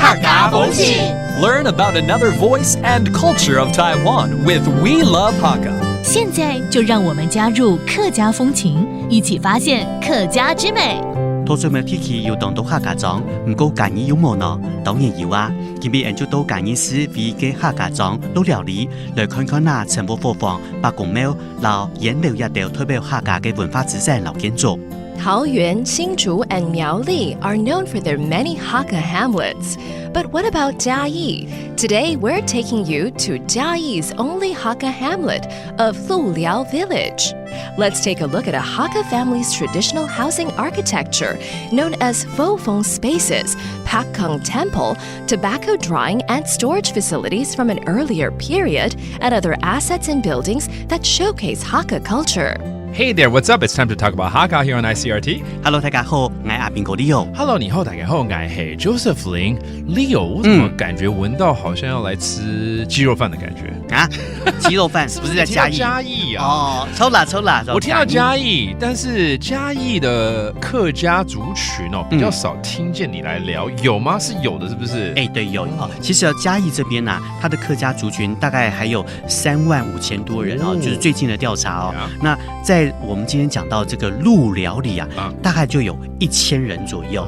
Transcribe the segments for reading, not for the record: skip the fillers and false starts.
客家风情。 Learn about another voice and culture of Taiwan with We Love Hakka. 现在就让我们加入客家风情，一起发现客家之美。多數嘅天氣要當到客家莊，唔過介意有冇呢？當然要啊！今日就到介意師為嘅客家莊老料理來看看那全部播放白宮廟老研究一條代表客家嘅文化資產老建築。桃園, Hsinchu, and Miaoli are known for their many Hakka hamlets. But what about Jiayi? Today, we're taking you to Jiayi's only Hakka hamlet of Luliao Village. Let's take a look at a Hakka family's traditional housing architecture known as Fofeng Spaces, Pakkung Temple, tobacco drying and storage facilities from an earlier period, and other assets and buildings that showcase Hakka culture. Hey there, what's up? It's time to talk about Hakka here on ICRT. Hello， 大家好，我係阿邊個 Leo。Hello， 你好，大家好，我係 Josephine。Leo， 我怎麼感覺聞到好像要來吃雞肉飯的感覺啊？雞肉飯是不是在嘉義？嘉義啊？哦，抽啦！我聽到嘉義，但是嘉義的客家族群哦，比較少聽見你來聊，有嗎？是有的，是不是？對，有哦。其實嘉義這邊呢，它的客家族群大概還有35000多人哦，就是最近的調查哦。那在我們今天講到這個鹿寮裡啊，大概就有1000人左右。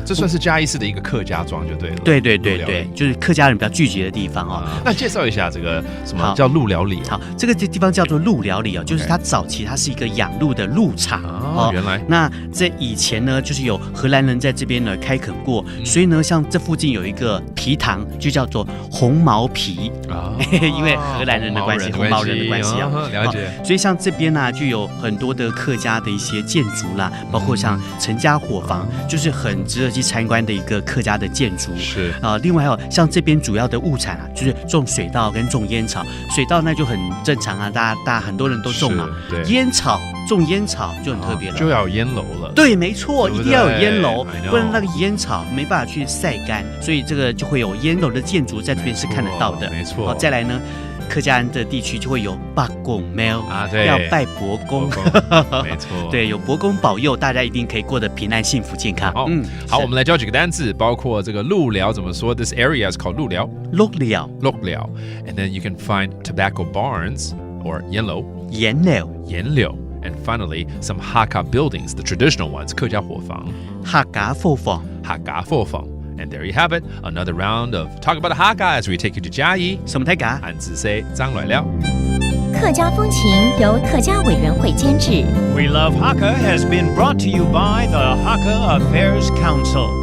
這算是嘉義市的一個客家莊就對了。對，就是客家人比較聚集的地方哦。那介紹一下這個什麼叫鹿寮裡？好，這個地方叫做鹿寮裡哦，就是它早期它是一個養鹿的鹿場哦。原來。那在以前呢，就是有荷蘭人在這邊呢開墾過，所以呢，像這附近有一個皮塘，就叫做紅毛皮啊，因為荷蘭人的關係，紅毛人的關係啊。了解。所以像這邊呢，就有很多的客家的一些建築啦，包括像陳家伙房，就是很值得去參觀的一個客家的建築。是另外還有像這邊主要的物產啊，就是種水稻跟種煙草。水稻那就很正常啊，大家很多人都種嘛。對。煙草種煙草就很特別了，就要有煙樓了。對，沒錯，一定要有煙樓，不然那個煙草沒辦法去曬乾，所以這個就會有煙樓的建築在這邊是看得到的。沒錯。再來呢，客家人的地區就會有伯公廟啊，對，要拜伯公，沒錯，對，有伯公保佑，大家一定可以過得平安、幸福、健康。好，我們來教幾個單字，包括這個鹿寮怎麼說 ？This area is called 鹿寮。鹿寮 ，and then you can find tobacco barns or 煙樓。煙樓。And finally, some Hakka buildings, the traditional ones, 客家伙房。客家伙房。And there you have it, another round of Talk About Hakka as we take you to Jiayi. 什麼睇㗎？俺自say張來了。客家風情由客家委員會監製。We Love Hakka has been brought to you by the Hakka Affairs Council.